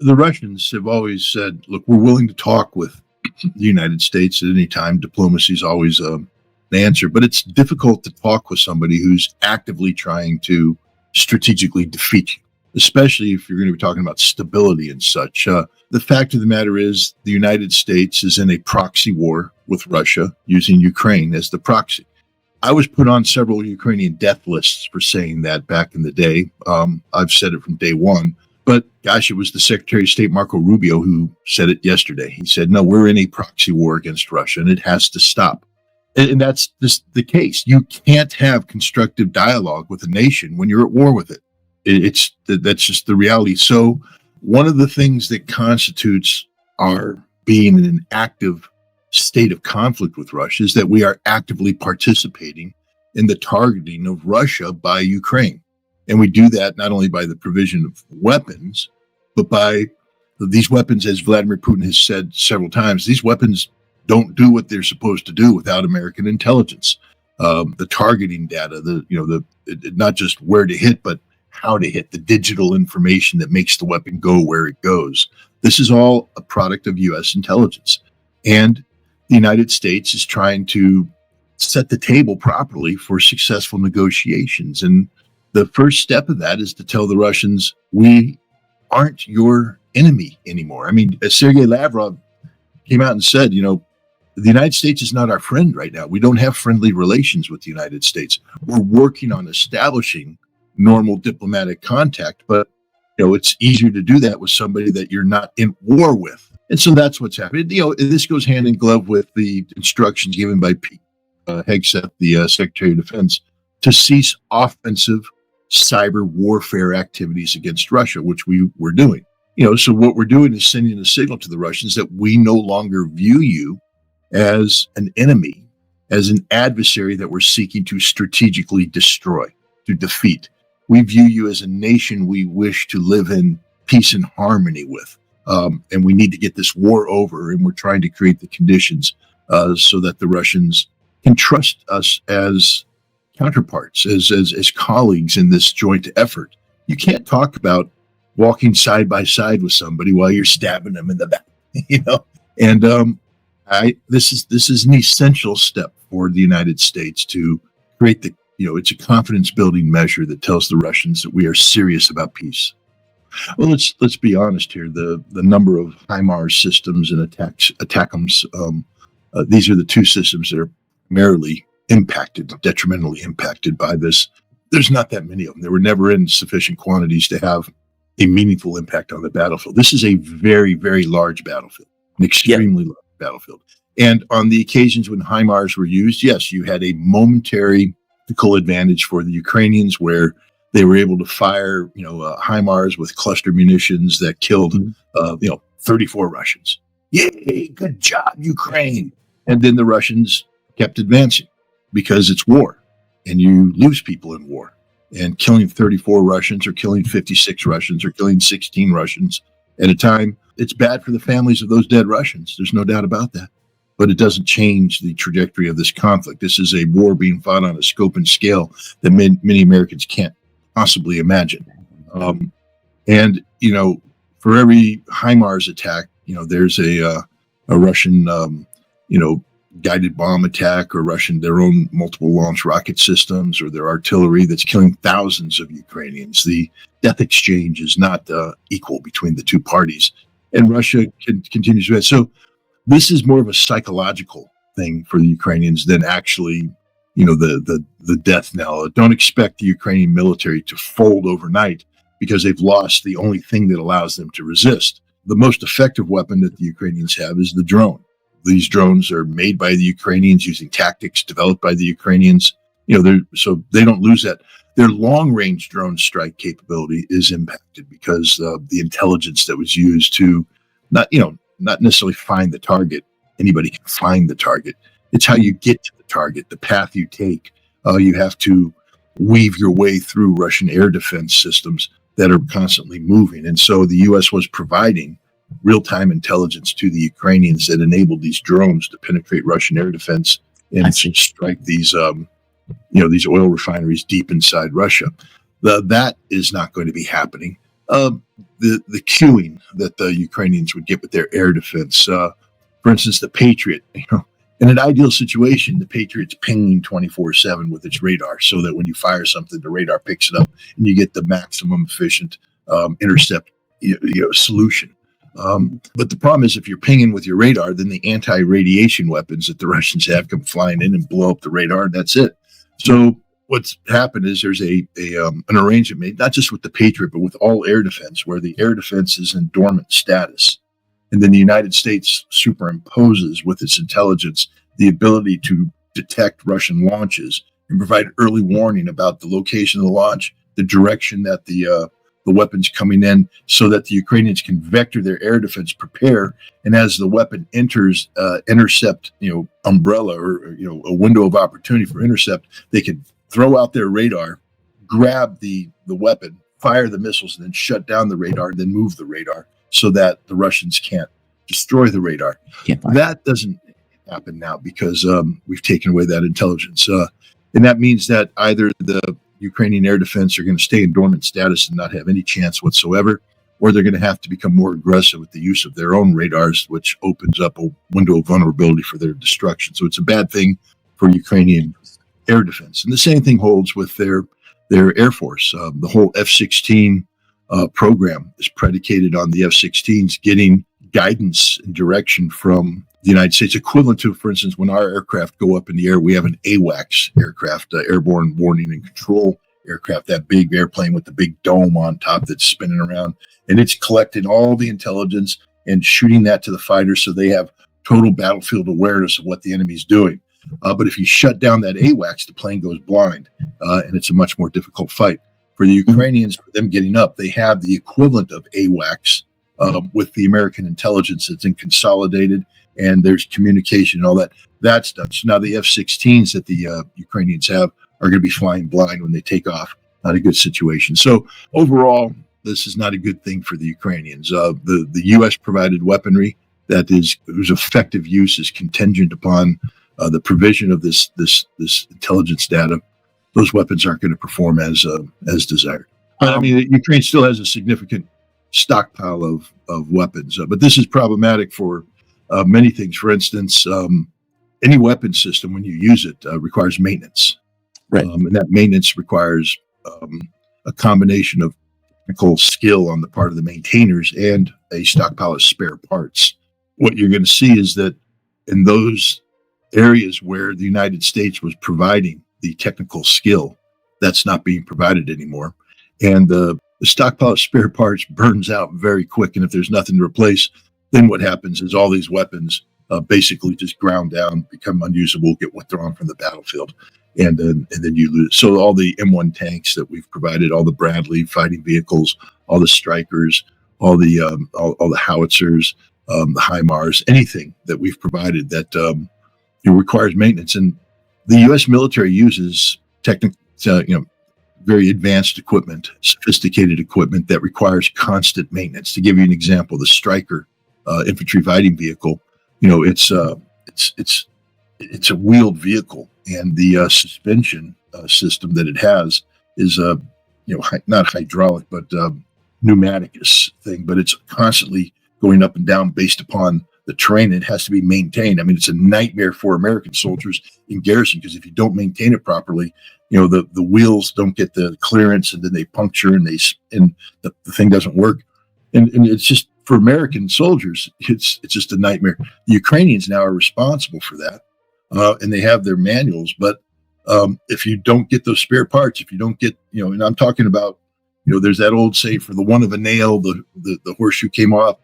The Russians have always said, look, we're willing to talk with the United States at any time. Diplomacy is always an answer, but it's difficult to talk with somebody who's actively trying to strategically defeat you, especially if you're going to be talking about stability and such. The fact of the matter is the United States is in a proxy war with Russia using Ukraine as the proxy. I was put on several Ukrainian death lists for saying that back in the day. I've said it from day one. But gosh, it was the Secretary of State, Marco Rubio, who said it yesterday. He said, no, we're in a proxy war against Russia, and it has to stop. And that's just the case. You can't have constructive dialogue with a nation when you're at war with it. That's just the reality. So one of the things that constitutes our being in an active state of conflict with Russia is that we are actively participating in the targeting of Russia by Ukraine. And we do that not only by the provision of weapons, but by these weapons, as Vladimir Putin has said several times, these weapons don't do what they're supposed to do without American intelligence. The targeting data, not just where to hit, but how to hit, the digital information that makes the weapon go where it goes. This is all a product of U.S. intelligence. And the United States is trying to set the table properly for successful negotiations. And the first step of that is to tell the Russians, we aren't your enemy anymore. I mean, Sergei Lavrov came out and said, the United States is not our friend right now. We don't have friendly relations with the United States. We're working on establishing normal diplomatic contact, but it's easier to do that with somebody that you're not in war with. And so that's what's happening. This goes hand in glove with the instructions given by Pete Hegseth, the Secretary of Defense, to cease offensive cyber warfare activities against Russia, which we were doing. So what we're doing is sending a signal to the Russians that we no longer view you as an enemy, as an adversary that we're seeking to strategically destroy, to defeat. We view you as a nation we wish to live in peace and harmony with. And we need to get this war over, and we're trying to create the conditions so that the Russians can trust us as counterparts, as colleagues in this joint effort. You can't talk about walking side by side with somebody while you're stabbing them in the back, And this is an essential step for the United States to create it's a confidence building measure that tells the Russians that we are serious about peace. Well, let's be honest here. The number of HIMARS systems and ATACMS, these are the two systems that are primarily detrimentally impacted by this. There's not that many of them. They were never in sufficient quantities to have a meaningful impact on the battlefield. This is a very, very large battlefield, an extremely large battlefield. And on the occasions when HIMARS were used, yes, you had a momentary tactical advantage for the Ukrainians where they were able to fire, HIMARS with cluster munitions that killed, 34 Russians. Yay, good job, Ukraine. And then the Russians kept advancing because it's war and you lose people in war. And killing 34 Russians or killing 56 Russians or killing 16 Russians at a time, it's bad for the families of those dead Russians. There's no doubt about that. But it doesn't change the trajectory of this conflict. This is a war being fought on a scope and scale that many Americans can't possibly imagine. For every HIMARS attack, there's a Russian, guided bomb attack, or their own multiple launch rocket systems, or their artillery that's killing thousands of Ukrainians. The death exchange is not equal between the two parties, and Russia continues to. So this is more of a psychological thing for the Ukrainians than actually, the death knell. Don't expect the Ukrainian military to fold overnight because they've lost the only thing that allows them to resist. The most effective weapon that the Ukrainians have is the drone. These drones are made by the Ukrainians using tactics developed by the Ukrainians. So they don't lose that. Their long-range drone strike capability is impacted because the intelligence that was used to not necessarily find the target. Anybody can find the target. It's how you get to the target, the path you take. You have to weave your way through Russian air defense systems that are constantly moving. And so the U.S. was providing real-time intelligence to the Ukrainians that enabled these drones to penetrate Russian air defense and strike these oil refineries deep inside Russia. That is not going to be happening. uh, the cueing that the Ukrainians would get with their air defense. For instance, the Patriot. In an ideal situation, the Patriot's pinging 24/7 with its radar, so that when you fire something, the radar picks it up, and you get the maximum efficient intercept solution. But the problem is, if you're pinging with your radar, then the anti-radiation weapons that the Russians have come flying in and blow up the radar, and that's it. So what's happened is there's an arrangement made, not just with the Patriot, but with all air defense, where the air defense is in dormant status. And then the United States superimposes with its intelligence the ability to detect Russian launches and provide early warning about the location of the launch, the direction that the weapon's coming in, so that the Ukrainians can vector their air defense, prepare, and as the weapon enters intercept, umbrella or a window of opportunity for intercept, they can throw out their radar, grab the weapon, fire the missiles, and then shut down the radar, and then move the radar so that the Russians can't destroy the radar. That doesn't happen now because we've taken away that intelligence. And that means that either the Ukrainian air defense are going to stay in dormant status and not have any chance whatsoever, or they're going to have to become more aggressive with the use of their own radars, which opens up a window of vulnerability for their destruction. So it's a bad thing for Ukrainian air defense. And the same thing holds with their Air Force. The whole F-16 program is predicated on the F-16s getting guidance and direction from the United States, equivalent to, for instance, when our aircraft go up in the air, we have an AWACS aircraft, Airborne Warning and Control aircraft, that big airplane with the big dome on top that's spinning around, and it's collecting all the intelligence and shooting that to the fighters so they have total battlefield awareness of what the enemy's doing. But if you shut down that AWACS, the plane goes blind, and it's a much more difficult fight. For the Ukrainians, for them getting up, they have the equivalent of AWACS with the American intelligence that's in consolidated, and there's communication and all that. That's done. So now the F-16s that the Ukrainians have are going to be flying blind when they take off. Not a good situation. So overall, this is not a good thing for the Ukrainians. The U.S. provided weaponry whose effective use is contingent upon the provision of this intelligence data. Those weapons aren't going to perform as desired. I mean, Ukraine still has a significant stockpile of weapons, but this is problematic for many things. For instance, any weapon system, when you use it, requires maintenance. Right. And that maintenance requires a combination of technical skill on the part of the maintainers and a stockpile of spare parts. What you're going to see is that in those areas where the United States was providing the technical skill, that's not being provided anymore. And the stockpile of spare parts burns out very quick. And if there's nothing to replace, then what happens is all these weapons basically just ground down, become unusable, get withdrawn from the battlefield. And then you lose. So all the M1 tanks that we've provided, all the Bradley fighting vehicles, all the Strykers, all the howitzers, the HIMARS, anything that we've provided that it requires maintenance. And the U.S. military uses very advanced equipment, sophisticated equipment that requires constant maintenance. To give you an example, the Stryker infantry fighting vehicle, it's a wheeled vehicle, and the suspension system that it has is not hydraulic but pneumatic thing, but it's constantly going up and down based upon the terrain. It has to be maintained. I mean, it's a nightmare for American soldiers in garrison, because if you don't maintain it properly, the wheels don't get the clearance, and then they puncture, and the thing doesn't work. And it's just, for American soldiers, it's just a nightmare. The Ukrainians now are responsible for that, and they have their manuals. But if you don't get those spare parts, if you don't get, and I'm talking about, there's that old saying, for the one of a nail, the horseshoe came off.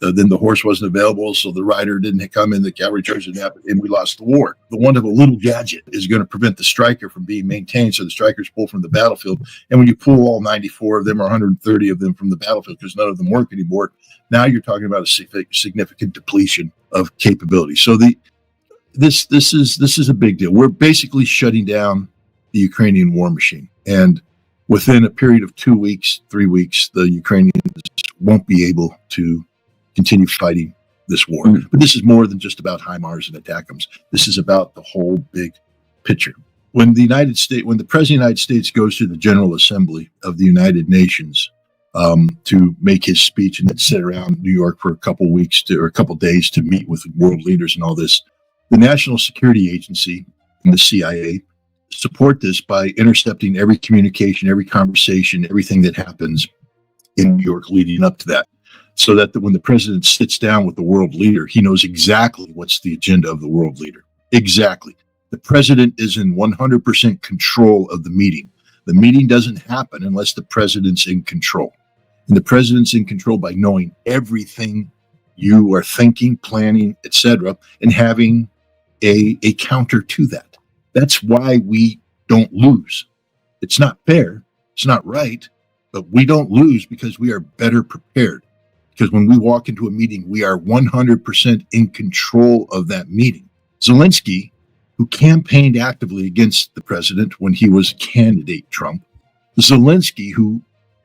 Then the horse wasn't available, so the rider didn't come in, the cavalry charge didn't happen, and we lost the war. The one of a little gadget is going to prevent the Stryker from being maintained, so the Strykers pull from the battlefield. And when you pull all 94 of them or 130 of them from the battlefield, because none of them work anymore, now you're talking about a significant depletion of capability. So this is a big deal. We're basically shutting down the Ukrainian war machine, and within a period of 2 weeks, 3 weeks, the Ukrainians won't be able to continue fighting this war. Mm-hmm. But this is more than just about HIMARS and ATACMS. This is about the whole big picture. When the President of the United States goes to the General Assembly of the United Nations to make his speech and then sit around New York for a couple weeks or a couple days to meet with world leaders and all this. The National Security Agency and the CIA support this by intercepting every communication, every conversation, everything that happens in New York leading up to that, so that when the president sits down with the world leader, he knows exactly what's the agenda of the world leader. Exactly. The president is in 100% control of the meeting. The meeting doesn't happen unless the president's in control. And the president's in control by knowing everything you are thinking, planning, etc., and having a counter to that. That's why we don't lose. It's not fair. It's not right. But we don't lose because we are better prepared. Because when we walk into a meeting, we are 100% in control of that meeting. Zelensky, who campaigned actively against the president when he was candidate Trump, Zelensky, who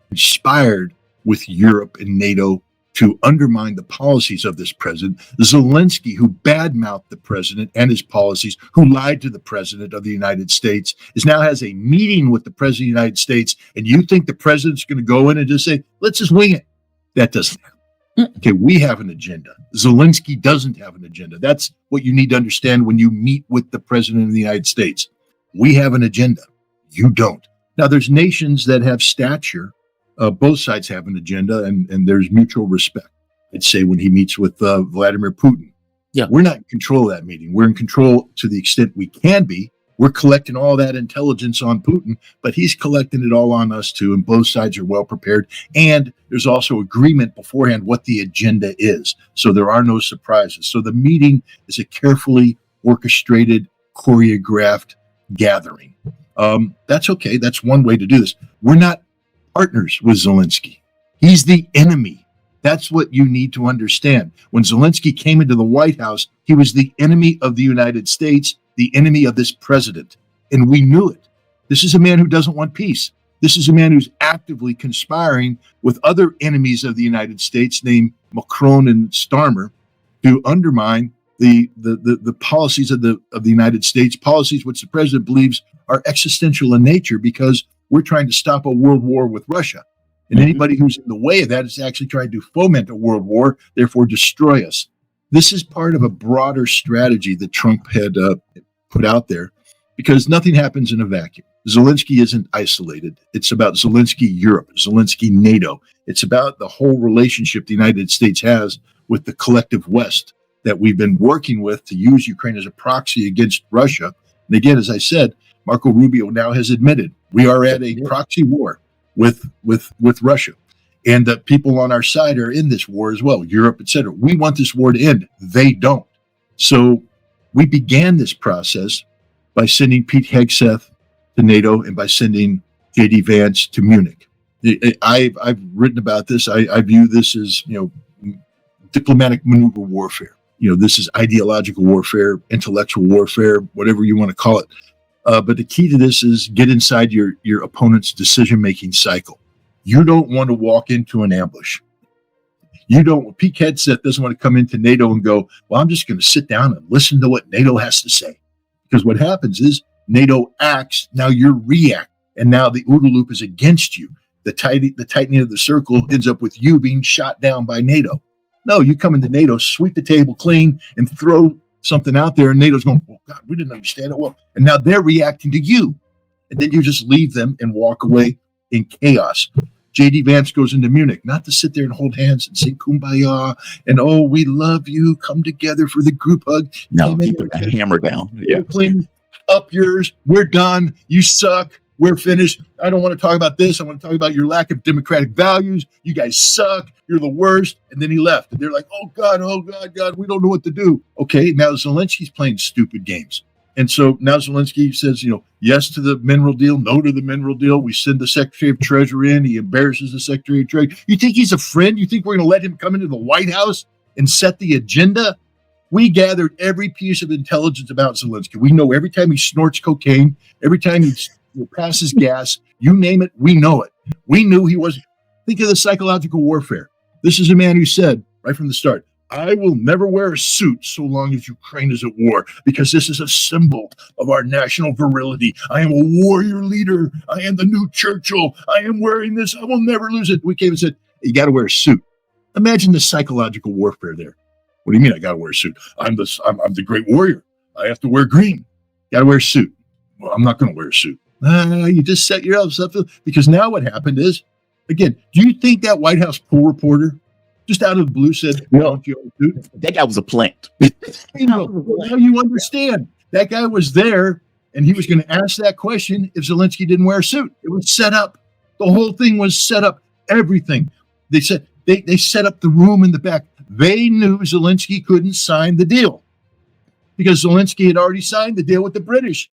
conspired with Europe and NATO to undermine the policies of this president, Zelensky, who badmouthed the president and his policies, who lied to the president of the United States, now has a meeting with the president of the United States, and you think the president's going to go in and just say, let's just wing it. That doesn't happen. Okay, we have an agenda. Zelensky doesn't have an agenda. That's what you need to understand when you meet with the president of the United States. We have an agenda. You don't. Now, there's nations that have stature. Both sides have an agenda, and there's mutual respect. I'd say when he meets with Vladimir Putin, we're not in control of that meeting. We're in control to the extent we can be. We're collecting all that intelligence on Putin, but he's collecting it all on us too, and both sides are well prepared. And there's also agreement beforehand what the agenda is, so there are no surprises. So the meeting is a carefully orchestrated, choreographed gathering. That's okay. That's one way to do this. We're not partners with Zelensky. He's the enemy. That's what you need to understand. When Zelensky came into the White House, he was the enemy of the United States, the enemy of this president. And we knew it. This is a man who doesn't want peace. This is a man who's actively conspiring with other enemies of the United States named Macron and Starmer to undermine the policies of the United States, policies which the president believes are existential in nature because we're trying to stop a world war with Russia. And anybody who's in the way of that is actually trying to foment a world war, therefore destroy us. This is part of a broader strategy that Trump had put out there because nothing happens in a vacuum. Zelensky isn't isolated. It's about Zelensky Europe, Zelensky NATO. It's about the whole relationship the United States has with the collective West that we've been working with to use Ukraine as a proxy against Russia. And again, as I said, Marco Rubio now has admitted we are at a proxy war with Russia, and that people on our side are in this war as well, Europe, etc. We want this war to end. They don't. So we began this process by sending Pete Hegseth to NATO and by sending J.D. Vance to Munich. I've written about this. I view this as diplomatic maneuver warfare. This is ideological warfare, intellectual warfare, whatever you want to call it. But the key to this is get inside your opponent's decision-making cycle. You don't want to walk into an ambush. Pete Hegseth doesn't want to come into NATO and go, well, I'm just going to sit down and listen to what NATO has to say. Because what happens is NATO acts, now you're react, and now the OODA loop is against you. The tightening of the circle ends up with you being shot down by NATO. No, you come into NATO, sweep the table clean, and throw something out there, and NATO's going, oh, God, we didn't understand it well. And now they're reacting to you. And then you just leave them and walk away in chaos. J.D. Vance goes into Munich, not to sit there and hold hands and sing kumbaya and, oh, we love you, come together for the group hug. No, keep the hammer down. Yeah. Clean up yours. We're done. You suck. We're finished. I don't want to talk about this. I want to talk about your lack of democratic values. You guys suck. You're the worst. And then he left. And they're like, oh, God, we don't know what to do. Okay, now Zelensky's playing stupid games. And so now Zelensky says, yes to the mineral deal, no to the mineral deal. We send the Secretary of Treasury in. He embarrasses the Secretary of Treasury. You think he's a friend? You think we're going to let him come into the White House and set the agenda? We gathered every piece of intelligence about Zelensky. We know every time he snorts cocaine, every time he passes gas, you name it, we know it. We knew he was. Think of the psychological warfare. This is a man who said right from the start, I will never wear a suit so long as Ukraine is at war, because this is a symbol of our national virility. I am a warrior leader. I am the new Churchill. I am wearing this. I will never lose it. We came and said, you got to wear a suit. Imagine the psychological warfare there. What do you mean I got to wear a suit? I'm the great warrior. I have to wear green. Got to wear a suit. Well, I'm not going to wear a suit. You just set yourself up, because now what happened is, again, do you think that White House poll reporter just out of the blue said, No. you own a suit? That guy was a plant. Now you understand. That guy was there, and he was going to ask that question if Zelensky didn't wear a suit. It was set up. The whole thing was set up. Everything. They said they set up the room in the back. They knew Zelensky couldn't sign the deal because Zelensky had already signed the deal with the British.